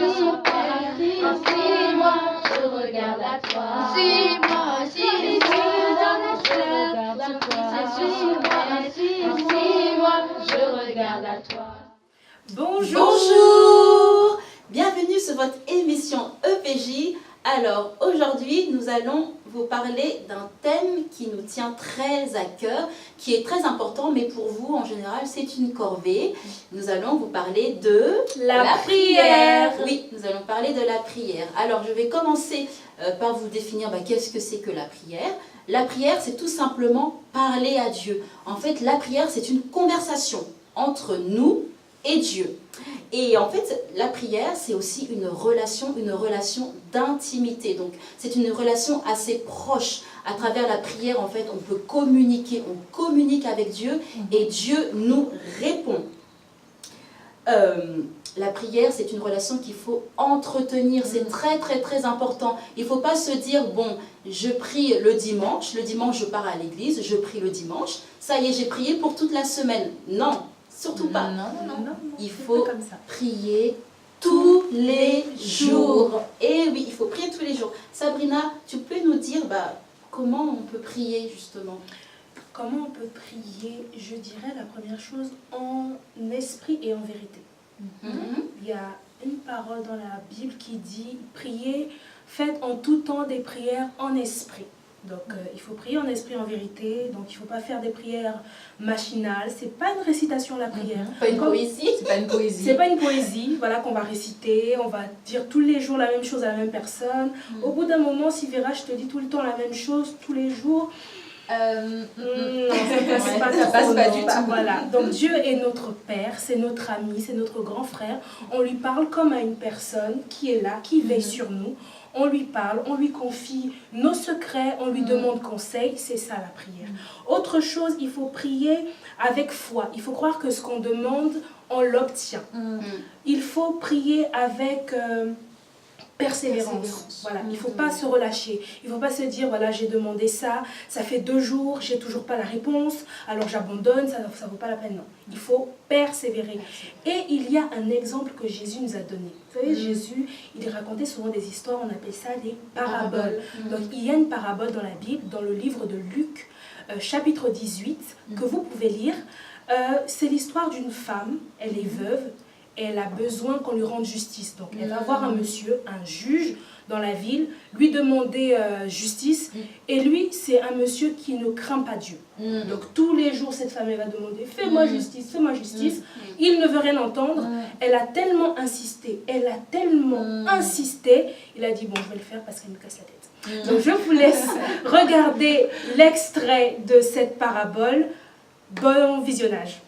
Suis-moi, je regarde à toi. Suis-moi, si tu donnes je regarde à toi. Suis-moi, je regarde à toi. Bonjour. Bienvenue sur votre émission EPJ. Alors aujourd'hui nous allons vous parler d'un thème qui nous tient très à cœur, qui est très important, mais pour vous en général c'est une corvée. Nous allons vous parler de la prière. Oui, nous allons parler de la prière. Alors je vais commencer par vous définir qu'est-ce que c'est que la prière. La prière, c'est tout simplement parler à Dieu. En fait, la prière, c'est une conversation entre nous et Dieu. Et en fait, la prière, c'est aussi une relation d'intimité. Donc, c'est une relation assez proche. À travers la prière, en fait, on peut communiquer, on communique avec Dieu et Dieu nous répond. La prière, c'est une relation qu'il faut entretenir, c'est très très très important. Il ne faut pas se dire, bon, je prie le dimanche je pars à l'église, je prie le dimanche, ça y est, j'ai prié pour toute la semaine. Non, surtout pas. Non. Il faut prier tous les jours. Et oui, il faut prier tous les jours. Sabrina, tu peux nous dire comment on peut prier justement ? Comment on peut prier? Je dirais la première chose en esprit et en vérité. Il y a une parole dans la Bible qui dit « Priez, faites en tout temps des prières en esprit ». Donc il faut prier en esprit, en vérité. Donc il ne faut pas faire des prières machinales. Ce n'est pas une récitation la prière. Pas une poésie. C'est pas une poésie. C'est pas une poésie, voilà, qu'on va réciter. On va dire tous les jours la même chose à la même personne. Au bout d'un moment, si Vera, je te dis tout le temps la même chose, tous les jours... non, ça passe pas du tout. Voilà. Donc Dieu est notre Père, c'est notre ami, c'est notre grand frère. On lui parle comme à une personne qui est là, qui veille sur nous. On lui parle, on lui confie nos secrets, on lui demande conseil. C'est ça la prière. Autre chose, il faut prier avec foi. Il faut croire que ce qu'on demande, on l'obtient. Il faut prier avec... persévérance. Voilà. Il ne faut pas se relâcher. Il ne faut pas se dire, voilà, j'ai demandé ça, ça fait 2 jours, j'ai toujours pas la réponse, alors j'abandonne, ça ne vaut pas la peine. Non. Il faut persévérer. Et il y a un exemple que Jésus nous a donné. Vous savez, Jésus, il racontait souvent des histoires, on appelle ça des paraboles. Donc il y a une parabole dans la Bible, dans le livre de Luc, chapitre 18, que vous pouvez lire. C'est l'histoire d'une femme, elle est veuve, elle a besoin qu'on lui rende justice. Donc elle va voir un monsieur, un juge dans la ville, lui demander justice. Et lui, c'est un monsieur qui ne craint pas Dieu. Donc tous les jours, cette femme, elle va demander « Fais-moi justice, fais-moi justice ». Il ne veut rien entendre. Elle a tellement insisté, il a dit « Bon, je vais le faire parce qu'elle me casse la tête ». Donc je vous laisse regarder l'extrait de cette parabole. Bon visionnage.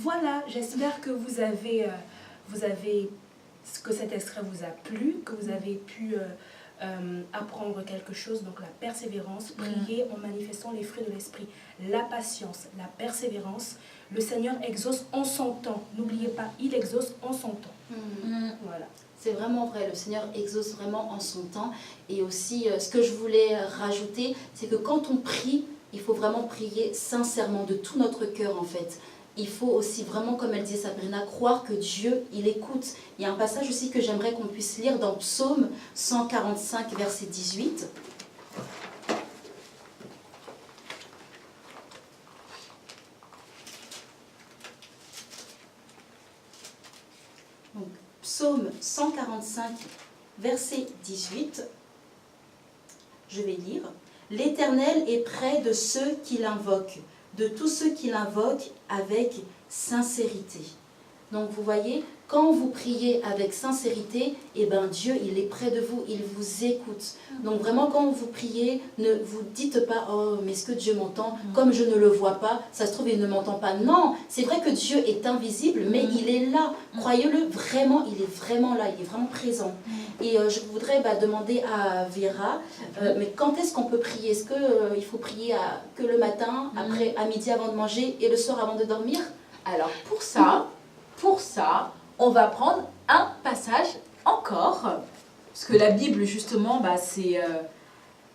Voilà, j'espère que vous avez, que cet extrait vous a plu, que vous avez pu apprendre quelque chose. Donc la persévérance, prier en manifestant les fruits de l'esprit, la patience, la persévérance. Le Seigneur exauce en son temps. N'oubliez pas, il exauce en son temps. Voilà. C'est vraiment vrai, le Seigneur exauce vraiment en son temps. Et aussi, ce que je voulais rajouter, c'est que quand on prie, il faut vraiment prier sincèrement, de tout notre cœur en fait. Il faut aussi vraiment, comme elle disait Sabrina, croire que Dieu, il écoute. Il y a un passage aussi que j'aimerais qu'on puisse lire dans Psaume 145, verset 18. Donc, Psaume 145, verset 18. Je vais lire. « L'Éternel est près de ceux qui l'invoquent, de tous ceux qui l'invoquent avec sincérité. » Donc vous voyez, quand vous priez avec sincérité, eh ben Dieu, il est près de vous, il vous écoute. Donc vraiment, quand vous priez, ne vous dites pas « Oh, mais est-ce que Dieu m'entend? Comme je ne le vois pas, ça se trouve, il ne m'entend pas. » Non, c'est vrai que Dieu est invisible, mais il est là. Croyez-le, vraiment, il est vraiment là, il est vraiment présent. Et je voudrais demander à Vera, mais quand est-ce qu'on peut prier? Est-ce qu'il faut prier que le matin, après, à midi avant de manger et le soir avant de dormir? Alors pour ça, on va prendre un passage encore, parce que la Bible justement,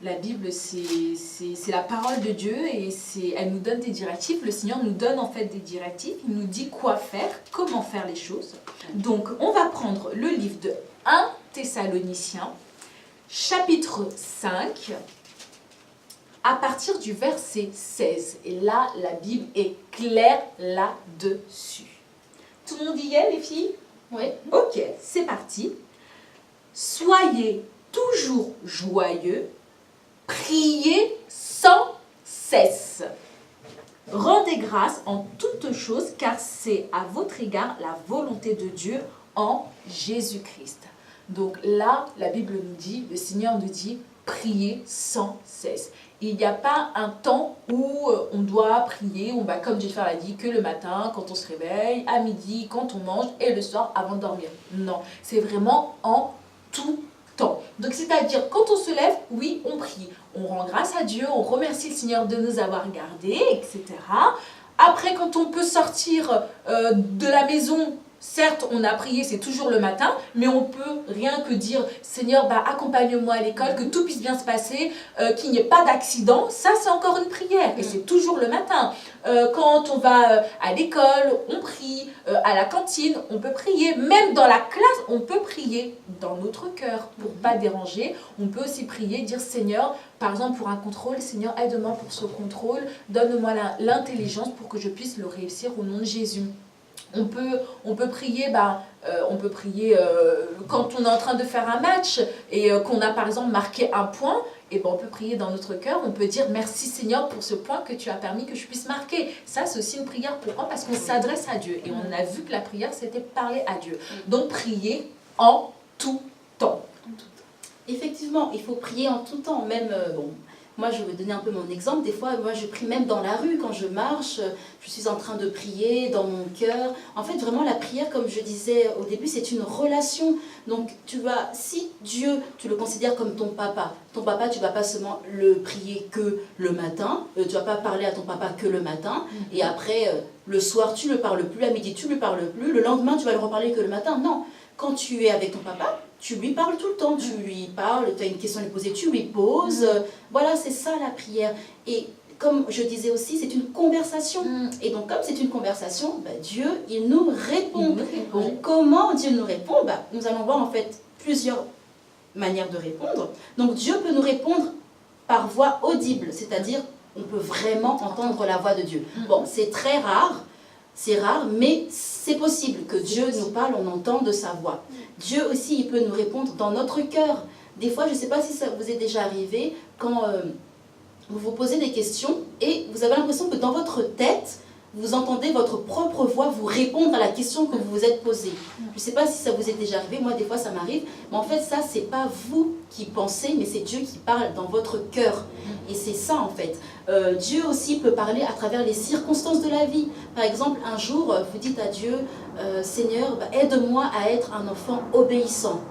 la Bible c'est la parole de Dieu et elle nous donne des directives. Le Seigneur nous donne en fait des directives, il nous dit quoi faire, comment faire les choses. Donc on va prendre le livre de 1 Thessaloniciens, chapitre 5, à partir du verset 16. Et là, la Bible est claire là-dessus. Tout le monde y est, les filles? Oui. Ok, c'est parti. Soyez toujours joyeux, priez sans cesse. Rendez grâce en toutes choses, car c'est à votre égard la volonté de Dieu en Jésus-Christ. Donc là, la Bible nous dit, le Seigneur nous dit, priez sans cesse. Il n'y a pas un temps où on doit prier, comme Jennifer l'a dit, que le matin, quand on se réveille, à midi, quand on mange, et le soir, avant de dormir. Non, c'est vraiment en tout temps. Donc, c'est-à-dire, quand on se lève, oui, on prie. On rend grâce à Dieu, on remercie le Seigneur de nous avoir gardés, etc. Après, quand on peut sortir de la maison, certes, on a prié, c'est toujours le matin, mais on peut rien que dire « Seigneur, accompagne-moi à l'école, que tout puisse bien se passer, qu'il n'y ait pas d'accident ». Ça, c'est encore une prière et c'est toujours le matin. Quand on va à l'école, on prie. À la cantine, on peut prier. Même dans la classe, on peut prier dans notre cœur pour ne pas déranger. On peut aussi prier, dire « Seigneur, par exemple pour un contrôle, Seigneur, aide-moi pour ce contrôle, donne-moi l'intelligence pour que je puisse le réussir au nom de Jésus ». On peut prier, quand on est en train de faire un match et qu'on a par exemple marqué un point, et on peut prier dans notre cœur, on peut dire merci Seigneur pour ce point que tu as permis que je puisse marquer. Ça c'est aussi une prière. Pourquoi? Parce qu'on s'adresse à Dieu et on a vu que la prière c'était parler à Dieu. Donc prier en tout temps. Effectivement, il faut prier en tout temps, même, moi je vais donner un peu mon exemple, des fois moi je prie même dans la rue, quand je marche, je suis en train de prier dans mon cœur. En fait vraiment la prière, comme je disais au début, c'est une relation. Donc si Dieu, tu le considères comme ton papa, tu ne vas pas seulement le prier que le matin, tu ne vas pas parler à ton papa que le matin, et après le soir tu ne le parles plus, à midi tu ne lui parles plus, le lendemain tu vas le reparler que le matin. Non, quand tu es avec ton papa, tu lui parles tout le temps, tu lui parles, tu as une question à lui poser, tu lui poses. Voilà, c'est ça la prière. Et comme je disais aussi, c'est une conversation. Et donc, comme c'est une conversation, Dieu, il nous répond. Donc, comment Dieu nous répond? Nous allons voir en fait plusieurs manières de répondre. Donc, Dieu peut nous répondre par voix audible, c'est-à-dire on peut vraiment entendre la voix de Dieu. Bon, c'est très rare. C'est rare, mais c'est possible que Dieu nous parle, on entende sa voix. Dieu aussi, il peut nous répondre dans notre cœur. Des fois, je ne sais pas si ça vous est déjà arrivé, quand vous vous posez des questions et vous avez l'impression que dans votre tête, vous entendez votre propre voix vous répondre à la question que vous vous êtes posée. Je ne sais pas si ça vous est déjà arrivé, moi des fois ça m'arrive, mais en fait ça, c'est pas vous qui pensez, mais c'est Dieu qui parle dans votre cœur. Et c'est ça en fait. Dieu aussi peut parler à travers les circonstances de la vie. Par exemple, un jour, vous dites à Dieu, Seigneur, aide-moi à être un enfant obéissant.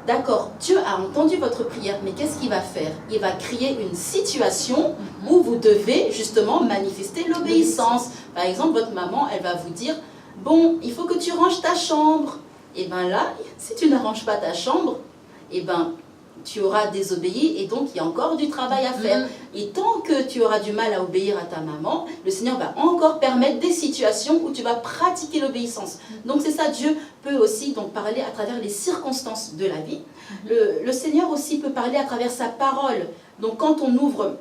D'accord, Dieu a entendu votre prière, mais qu'est-ce qu'il va faire? Il va créer une situation où vous devez justement manifester l'obéissance. Par exemple, votre maman, elle va vous dire, bon, il faut que tu ranges ta chambre. Et bien là, si tu ne ranges pas ta chambre, et ben tu auras désobéi et donc il y a encore du travail à faire. Et tant que tu auras du mal à obéir à ta maman, le Seigneur va encore permettre des situations où tu vas pratiquer l'obéissance. Donc c'est ça, Dieu peut aussi donc parler à travers les circonstances de la vie. Le Seigneur aussi peut parler à travers sa parole. Donc quand on ouvre,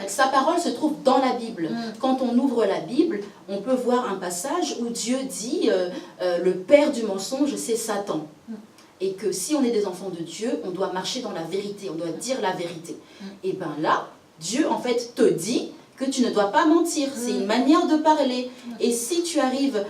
sa parole se trouve dans la Bible. Quand on ouvre la Bible, on peut voir un passage où Dieu dit le père du mensonge, c'est Satan. Et que si on est des enfants de Dieu, on doit marcher dans la vérité, on doit dire la vérité. Et bien là, Dieu en fait te dit que tu ne dois pas mentir, c'est une manière de parler. Et si tu arrives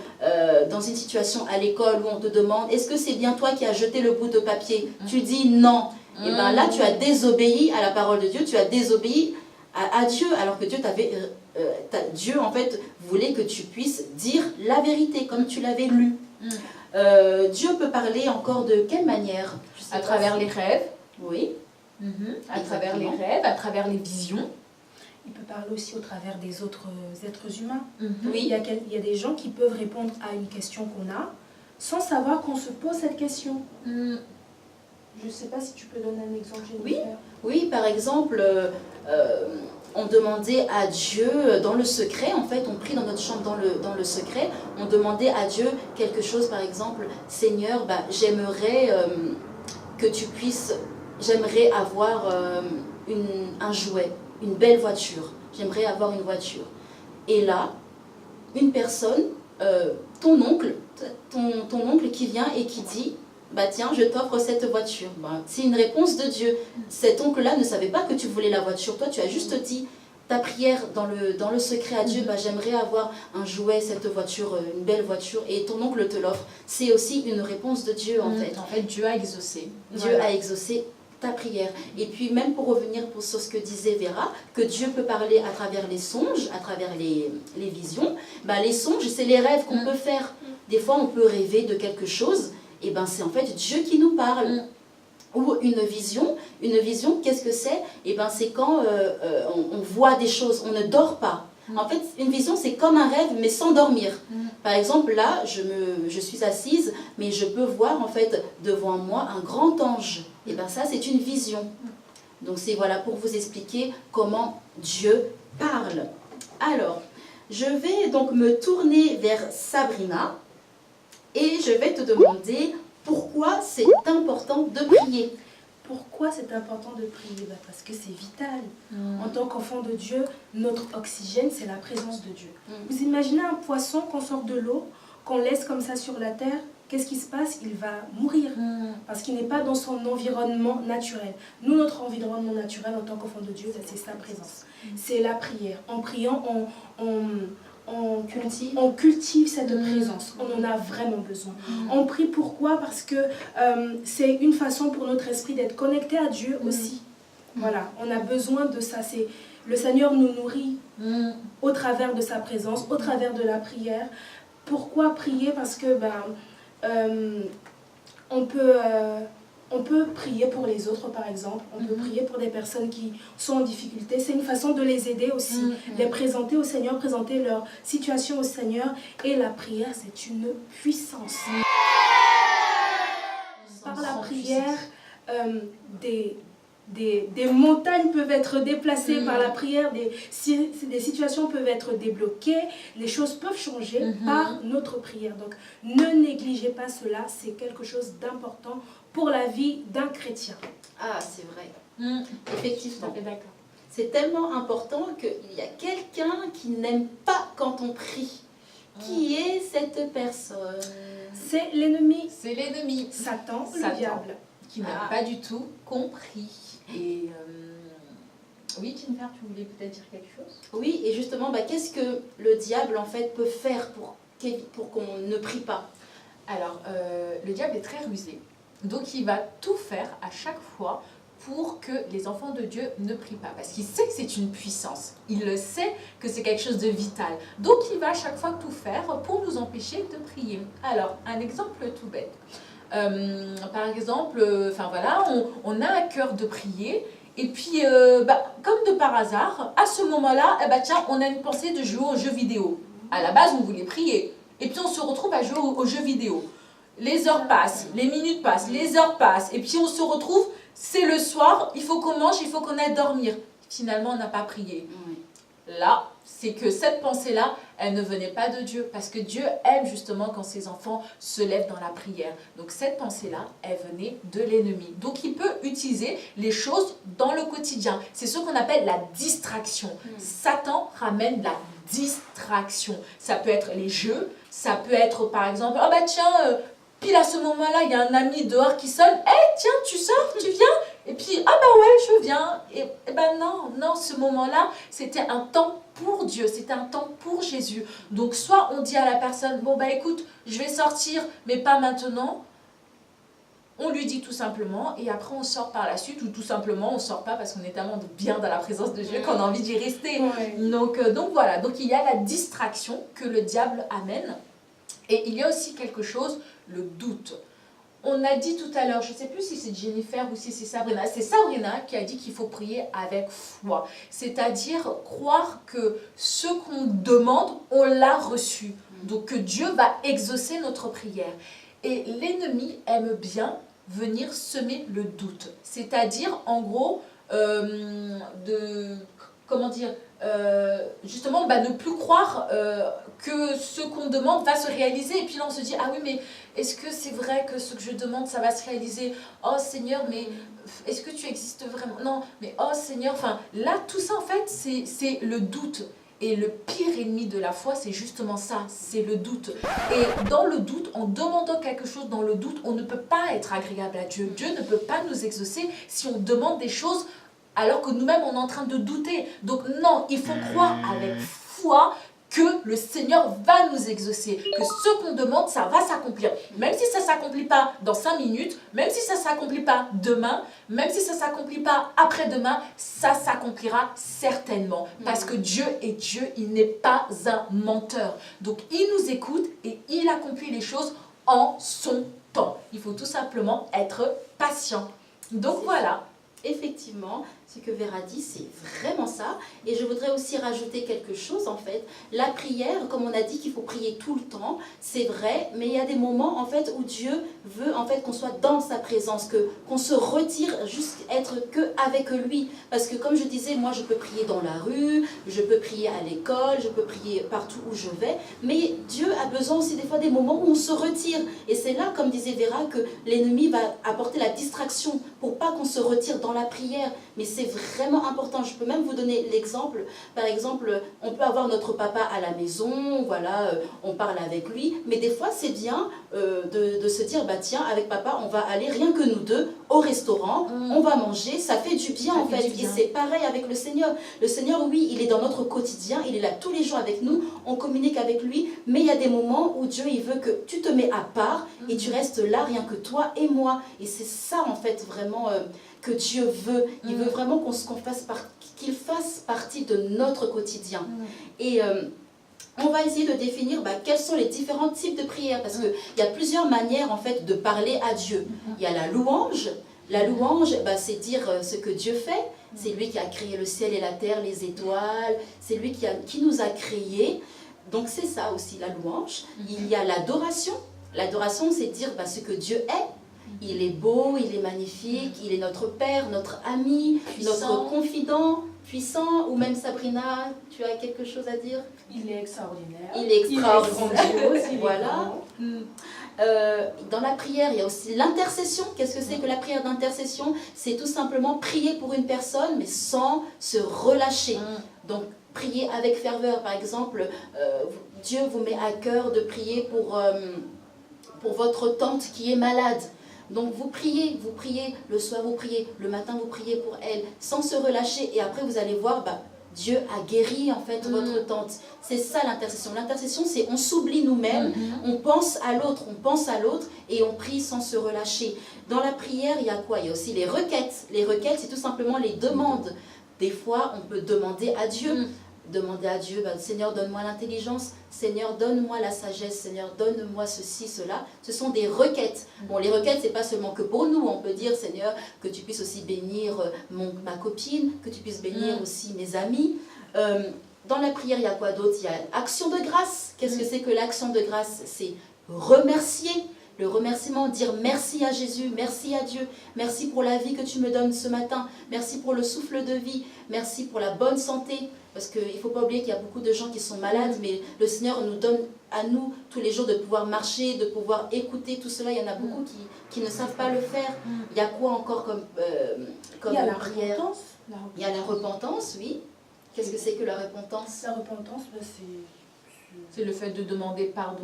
dans une situation à l'école où on te demande, est-ce que c'est bien toi qui as jeté le bout de papier? Tu dis non. Et bien là, tu as désobéi à la parole de Dieu, tu as désobéi à Dieu, alors que Dieu en fait voulait que tu puisses dire la vérité, comme tu l'avais lu. Dieu peut parler encore de quelle manière? À travers les rêves. Oui. À travers les rêves, à travers les visions. Il peut parler aussi au travers des autres êtres humains. Oui. Il y a des gens qui peuvent répondre à une question qu'on a sans savoir qu'on se pose cette question. Je ne sais pas si tu peux donner un exemple, Jennifer. Oui, par exemple, on demandait à Dieu, dans le secret, en fait, on prie dans notre chambre dans le secret, on demandait à Dieu quelque chose, par exemple, Seigneur, j'aimerais que tu puisses, j'aimerais avoir un jouet, une belle voiture, j'aimerais avoir une voiture. Et là, une personne, ton oncle qui vient et qui dit, tiens, je t'offre cette voiture. C'est une réponse de Dieu. Cet oncle-là ne savait pas que tu voulais la voiture. Toi, tu as juste dit ta prière dans le secret à Dieu, j'aimerais avoir un jouet, cette voiture, une belle voiture, et ton oncle te l'offre. C'est aussi une réponse de Dieu, en fait. En fait, Dieu a exaucé. Dieu a exaucé ta prière. Et puis, même pour revenir sur ce que disait Vera, que Dieu peut parler à travers les songes, à travers les visions. Les songes, c'est les rêves qu'on peut faire. Des fois, on peut rêver de quelque chose, et c'est en fait Dieu qui nous parle. Ou une vision, qu'est-ce que c'est? C'est quand on voit des choses, on ne dort pas. En fait, une vision, c'est comme un rêve, mais sans dormir. Par exemple, là, je suis assise, mais je peux voir en fait devant moi un grand ange. Et ça, c'est une vision. Donc, c'est voilà pour vous expliquer comment Dieu parle. Alors, je vais donc me tourner vers Sabrina et je vais te demander pourquoi c'est important de prier. Pourquoi c'est important de prier? Parce que c'est vital. En tant qu'enfant de Dieu, notre oxygène, c'est la présence de Dieu. Vous imaginez un poisson qu'on sort de l'eau, qu'on laisse comme ça sur la terre, qu'est-ce qui se passe? Il va mourir parce qu'il n'est pas dans son environnement naturel. Nous, notre environnement naturel en tant qu'enfant de Dieu, c'est sa présence. C'est la prière. En priant, on cultive cette présence, on en a vraiment besoin. On prie pourquoi? Parce que c'est une façon pour notre esprit d'être connecté à Dieu aussi. Voilà, on a besoin de ça. Le Seigneur nous nourrit au travers de sa présence, au travers de la prière. Pourquoi prier? Parce que on peut prier pour les autres, par exemple. On peut prier pour des personnes qui sont en difficulté. C'est une façon de les aider aussi. Les présenter au Seigneur, présenter leur situation au Seigneur. Et la prière, c'est une puissance. Par la prière, des montagnes peuvent être déplacées par la prière. Des situations peuvent être débloquées. Les choses peuvent changer par notre prière. Donc, ne négligez pas cela. C'est quelque chose d'important pour la vie d'un chrétien. Ah, c'est vrai. Effectivement. D'accord. C'est tellement important qu'il y a quelqu'un qui n'aime pas quand on prie. Qui est cette personne? C'est l'ennemi. C'est l'ennemi. Satan, le Satan, diable. Qui n'a pas du tout compris. Et oui, Jennifer, tu voulais peut-être dire quelque chose? Oui, et justement, qu'est-ce que le diable en fait peut faire pour qu'on ne prie pas? Alors, le diable est très rusé. Donc, il va tout faire à chaque fois pour que les enfants de Dieu ne prient pas. Parce qu'il sait que c'est une puissance. Il le sait que c'est quelque chose de vital. Donc il va à chaque fois tout faire pour nous empêcher de prier. Alors, un exemple tout bête. Par exemple, on a à cœur de prier. Et puis, comme de par hasard, à ce moment-là, on a une pensée de jouer aux jeux vidéo. À la base, on voulait prier. Et puis, on se retrouve à jouer aux jeux vidéo. Les heures passent, les minutes passent, les heures passent. Et puis, on se retrouve, c'est le soir, il faut qu'on mange, il faut qu'on aille dormir. Finalement, on n'a pas prié. Là, c'est que cette pensée-là, elle ne venait pas de Dieu. Parce que Dieu aime justement quand ses enfants se lèvent dans la prière. Donc cette pensée-là, elle venait de l'ennemi. Donc il peut utiliser les choses dans le quotidien. C'est ce qu'on appelle la distraction. Satan ramène la distraction. Ça peut être les jeux, ça peut être par exemple, pile à ce moment-là, il y a un ami dehors qui sonne. Tiens, tu sors, tu viens? Et puis, ouais, je viens. Et non, ce moment-là, c'était un temps pour Dieu, c'était un temps pour Jésus. Donc, soit on dit à la personne, écoute, je vais sortir, mais pas maintenant. On lui dit tout simplement, et après on sort par la suite, ou tout simplement on sort pas parce qu'on est tellement bien dans la présence de Dieu qu'on a envie d'y rester. Donc voilà, donc il y a la distraction que le diable amène. Et il y a aussi quelque chose, le doute. On a dit tout à l'heure, je ne sais plus si c'est Jennifer ou si c'est Sabrina qui a dit qu'il faut prier avec foi. C'est-à-dire croire que ce qu'on demande, on l'a reçu. Donc que Dieu va exaucer notre prière. Et l'ennemi aime bien venir semer le doute. C'est-à-dire, en gros, justement, ne plus croire que ce qu'on demande va se réaliser. Et puis là, on se dit, ah oui, mais est-ce que c'est vrai que ce que je demande, ça va se réaliser? Oh Seigneur, mais est-ce que tu existes vraiment? Non, mais oh Seigneur, là, tout ça, en fait, c'est le doute. Et le pire ennemi de la foi, c'est justement ça, c'est le doute. Et dans le doute, en demandant quelque chose dans le doute, on ne peut pas être agréable à Dieu. Dieu ne peut pas nous exaucer si on demande des choses alors que nous-mêmes, on est en train de douter. Donc non, il faut croire avec foi que le Seigneur va nous exaucer, que ce qu'on demande, ça va s'accomplir. Même si ça ne s'accomplit pas dans 5 minutes, même si ça ne s'accomplit pas demain, même si ça ne s'accomplit pas après-demain, ça s'accomplira certainement. Parce que Dieu est Dieu, il n'est pas un menteur. Donc il nous écoute et il accomplit les choses en son temps. Il faut tout simplement être patient. Donc voilà. Effectivement, ce que Vera dit, c'est vraiment ça. Et je voudrais aussi rajouter quelque chose, en fait. La prière, comme on a dit qu'il faut prier tout le temps, c'est vrai, mais il y a des moments, en fait, où Dieu veut, en fait, qu'on soit dans sa présence, qu'on se retire, juste être que avec lui. Parce que, comme je disais, moi, je peux prier dans la rue, je peux prier à l'école, je peux prier partout où je vais, mais Dieu a besoin aussi des fois des moments où on se retire. Et c'est là, comme disait Vera, que l'ennemi va apporter la distraction pour pas qu'on se retire dans la prière. Mais c'est vraiment important. Je peux même vous donner l'exemple. Par exemple, on peut avoir notre papa à la maison, voilà, on parle avec lui, mais des fois c'est bien de se dire, tiens, avec papa, on va aller rien que nous deux au restaurant, on va manger, ça fait du bien en fait. Et c'est pareil avec le Seigneur. Le Seigneur, oui, il est dans notre quotidien, il est là tous les jours avec nous, on communique avec lui, mais il y a des moments où Dieu, il veut que tu te mets à part et tu restes là, rien que toi et moi. Et c'est ça en fait vraiment que Dieu veut. Il veut vraiment qu'il fasse partie de notre quotidien. Et on va essayer de définir quels sont les différents types de prières, parce qu'il y a plusieurs manières en fait de parler à Dieu. Il y a la louange. La louange, c'est dire ce que Dieu fait. C'est lui qui a créé le ciel et la terre, les étoiles. C'est lui qui nous a créés. Donc c'est ça aussi la louange. Il y a l'adoration. L'adoration, c'est dire ce que Dieu est. Il est beau, il est magnifique, il est notre Père, notre ami, notre confident, puissant. Ou même Sabrina, tu as quelque chose à dire? Il est extraordinaire. Il est extraordinaire. Grandiose, il est voilà. Dans la prière, il y a aussi l'intercession. Qu'est-ce que c'est que la prière d'intercession? C'est tout simplement prier pour une personne, mais sans se relâcher. Donc, prier avec ferveur. Par exemple, Dieu vous met à cœur de prier pour votre tante qui est malade. Donc vous priez, le soir vous priez, le matin vous priez pour elle, sans se relâcher. Et après vous allez voir, Dieu a guéri en fait votre tante. C'est ça l'intercession. L'intercession, c'est on s'oublie nous-mêmes, on pense à l'autre et on prie sans se relâcher. Dans la prière, il y a quoi? Il y a aussi les requêtes. Les requêtes, c'est tout simplement les demandes. Des fois, on peut demander à Dieu. Demander à Dieu, Seigneur, donne-moi l'intelligence, Seigneur, donne-moi la sagesse, Seigneur, donne-moi ceci, cela. Ce sont des requêtes. Bon, les requêtes, c'est pas seulement que pour nous. On peut dire, Seigneur, que tu puisses aussi bénir ma copine, que tu puisses bénir aussi mes amis. Dans la prière, il y a quoi d'autre? Il y a action de grâce. Qu'est-ce que c'est que l'action de grâce? C'est remercier. Le remerciement, dire merci à Jésus, merci à Dieu, merci pour la vie que tu me donnes ce matin, merci pour le souffle de vie, merci pour la bonne santé. Parce qu'il ne faut pas oublier qu'il y a beaucoup de gens qui sont malades, mais le Seigneur nous donne à nous tous les jours de pouvoir marcher, de pouvoir écouter tout cela. Il y en a beaucoup qui ne savent pas le faire. Il y a quoi encore comme Il y a la prière? repentance. Il y a la repentance, oui. Qu'est-ce que c'est que la repentance? La repentance, C'est le fait de demander pardon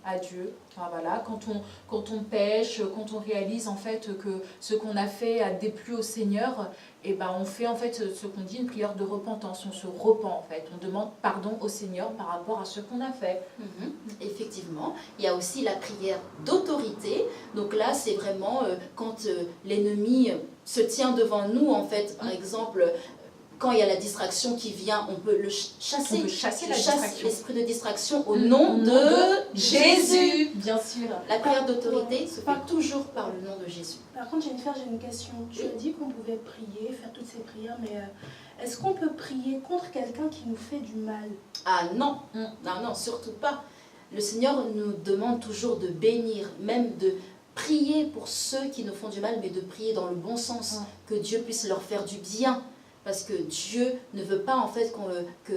à Dieu. Enfin, voilà, quand on pêche, quand on réalise en fait que ce qu'on a fait a déplu au Seigneur, et ben on fait en fait ce qu'on dit une prière de repentance. On se repent en fait. On demande pardon au Seigneur par rapport à ce qu'on a fait. Effectivement, il y a aussi la prière d'autorité. Donc là, c'est vraiment quand l'ennemi se tient devant nous en fait. Par exemple, quand il y a la distraction qui vient, on peut le chasser. On peut chasser la chasse distraction. l'esprit de distraction au nom de Jésus. Bien sûr. La prière d'autorité se fait toujours par le nom de Jésus. Par contre, Jennifer, j'ai une question. Tu as dit qu'on pouvait prier, faire toutes ces prières, mais est-ce qu'on peut prier contre quelqu'un qui nous fait du mal? Ah non, non, surtout pas. Le Seigneur nous demande toujours de bénir, même de prier pour ceux qui nous font du mal, mais de prier dans le bon sens, que Dieu puisse leur faire du bien. Parce que Dieu ne veut pas en fait que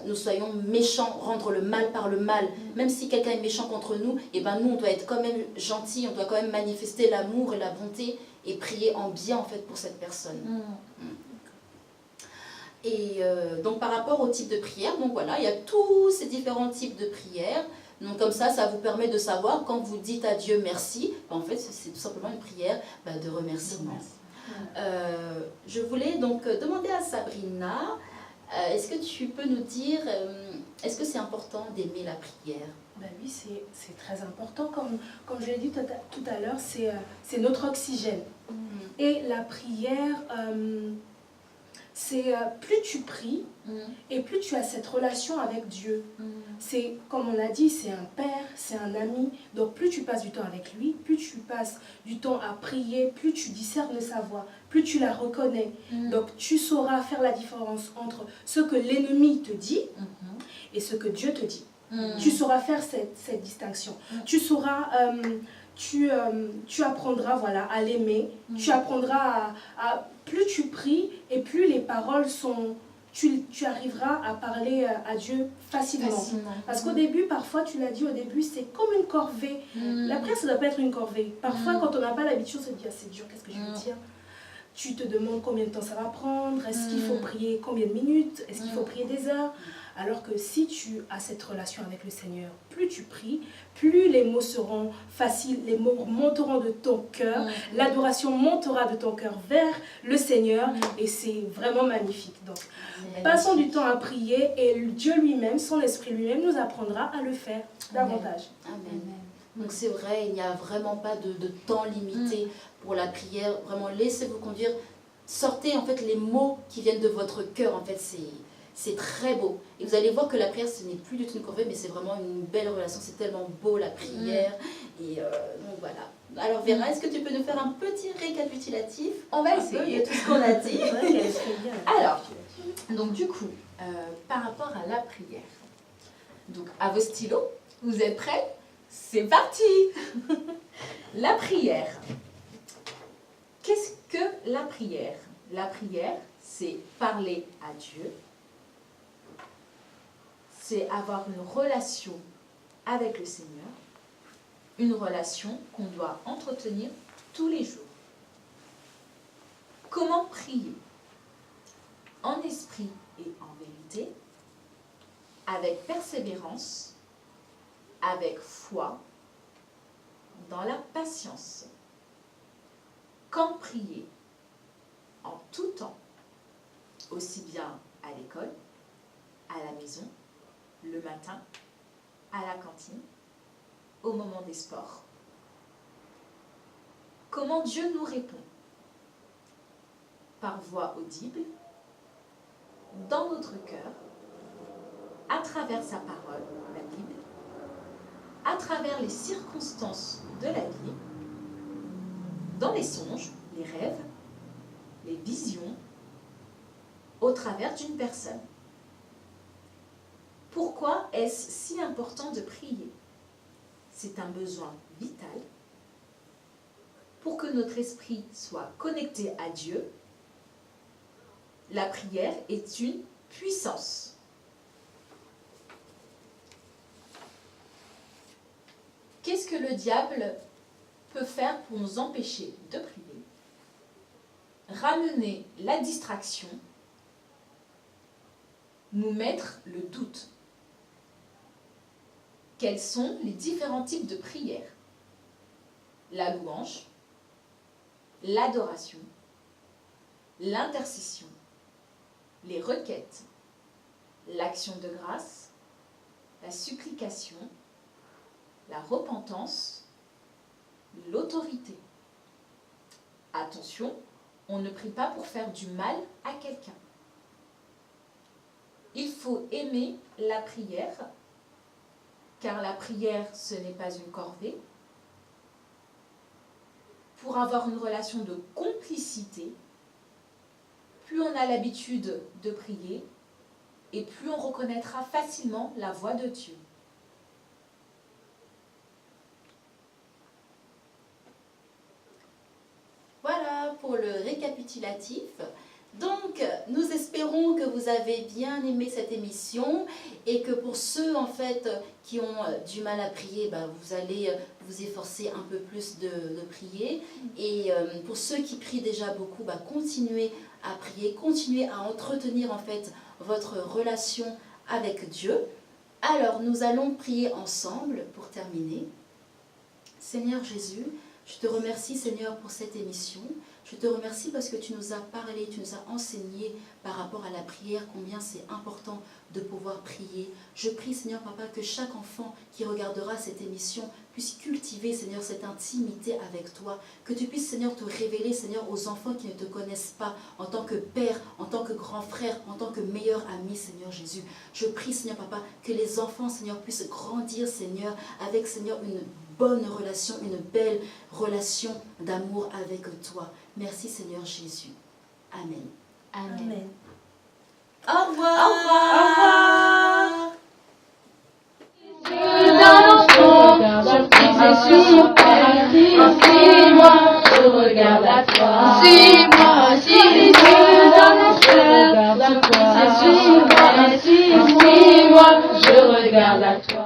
nous soyons méchants, rendre le mal par le mal. Même si quelqu'un est méchant contre nous, et ben nous on doit être quand même gentils, on doit quand même manifester l'amour et la bonté et prier en bien en fait pour cette personne. Et donc par rapport au type de prière, donc voilà, il y a tous ces différents types de prières. Donc comme ça vous permet de savoir quand vous dites à Dieu merci, en fait c'est tout simplement une prière de remerciement. Je voulais donc demander à Sabrina, est-ce que tu peux nous dire, est-ce que c'est important d'aimer la prière? Ben oui, c'est très important. Comme je l'ai dit tout à l'heure, c'est notre oxygène. Et la prière, c'est plus tu pries et plus tu as cette relation avec Dieu. C'est, comme on a dit, c'est un père, c'est un ami. Donc plus tu passes du temps avec lui, plus tu passes du temps à prier, plus tu discernes sa voix, plus tu la reconnais. Donc tu sauras faire la différence entre ce que l'ennemi te dit et ce que Dieu te dit. Tu sauras faire cette distinction. Tu sauras... tu apprendras à l'aimer, tu apprendras à plus tu pries et plus les paroles sont... Tu arriveras à parler à Dieu facilement. Parce qu'au début, parfois, tu l'as dit au début, c'est comme une corvée. La prière, ça ne doit pas être une corvée. Parfois, quand on n'a pas l'habitude, on se dit, ah, c'est dur, qu'est-ce que je vais dire? Tu te demandes combien de temps ça va prendre, est-ce qu'il faut prier combien de minutes, est-ce qu'il faut prier des heures? Alors que si tu as cette relation avec le Seigneur, plus tu pries, plus les mots seront faciles, les mots monteront de ton cœur, l'adoration montera de ton cœur vers le Seigneur et c'est vraiment magnifique. Donc, passons du temps à prier et Dieu lui-même, son esprit lui-même nous apprendra à le faire davantage. Amen. Donc c'est vrai, il n'y a vraiment pas de temps limité pour la prière. Vraiment, laissez-vous conduire. Sortez en fait les mots qui viennent de votre cœur. En fait, c'est très beau. Et vous allez voir que la prière, ce n'est plus du tout une corvée, mais c'est vraiment une belle relation. C'est tellement beau la prière. Et donc voilà. Alors Vera, est-ce que tu peux nous faire un petit récapitulatif? On va essayer de tout ce qu'on a dit. Alors, donc du coup, par rapport à la prière, donc à vos stylos, vous êtes prêts? C'est parti. La prière. Qu'est-ce que la prière? La prière, c'est parler à Dieu. C'est avoir une relation avec le Seigneur. Une relation qu'on doit entretenir tous les jours. Comment prier? En esprit et en vérité, avec persévérance, avec foi, dans la patience. Quand prier? En tout temps, aussi bien à à l'école, à la maison, le matin, à la cantine, au moment des sports. Comment Dieu nous répond? Par voix audible, dans notre cœur, à travers sa parole, la Bible, à travers les circonstances de la vie, dans les songes, les rêves, les visions, au travers d'une personne. Pourquoi est-ce si important de prier? C'est un besoin vital pour que notre esprit soit connecté à Dieu. La prière est une puissance. Qu'est-ce que le diable peut faire pour nous empêcher de prier? Ramener la distraction, nous mettre le doute. Quels sont les différents types de prières? La louange, l'adoration, l'intercession, les requêtes, l'action de grâce, la supplication, la repentance, l'autorité. Attention, on ne prie pas pour faire du mal à quelqu'un. Il faut aimer la prière, car la prière, ce n'est pas une corvée. Pour avoir une relation de complicité, plus on a l'habitude de prier, et plus on reconnaîtra facilement la voix de Dieu. Voilà pour le récapitulatif. Donc, nous espérons que vous avez bien aimé cette émission et que pour ceux en fait qui ont du mal à prier, vous allez vous efforcer un peu plus de prier. Et pour ceux qui prient déjà beaucoup, continuez à prier, continuez à entretenir en fait votre relation avec Dieu. Alors, nous allons prier ensemble pour terminer. Seigneur Jésus, je te remercie Seigneur pour cette émission. Je te remercie parce que tu nous as parlé, tu nous as enseigné par rapport à la prière, combien c'est important de pouvoir prier. Je prie Seigneur Papa que chaque enfant qui regardera cette émission puisse cultiver Seigneur cette intimité avec toi. Que tu puisses Seigneur te révéler Seigneur aux enfants qui ne te connaissent pas en tant que père, en tant que grand frère, en tant que meilleur ami Seigneur Jésus. Je prie Seigneur Papa que les enfants Seigneur puissent grandir Seigneur avec Seigneur une bonne relation, une belle relation d'amour avec toi. Merci Seigneur Jésus. Amen. Amen. Au revoir. Au revoir. Suis-moi, je regarde à toi. Suis-moi, si Dieu dans je regarde à toi. Suis-moi, je regarde à toi.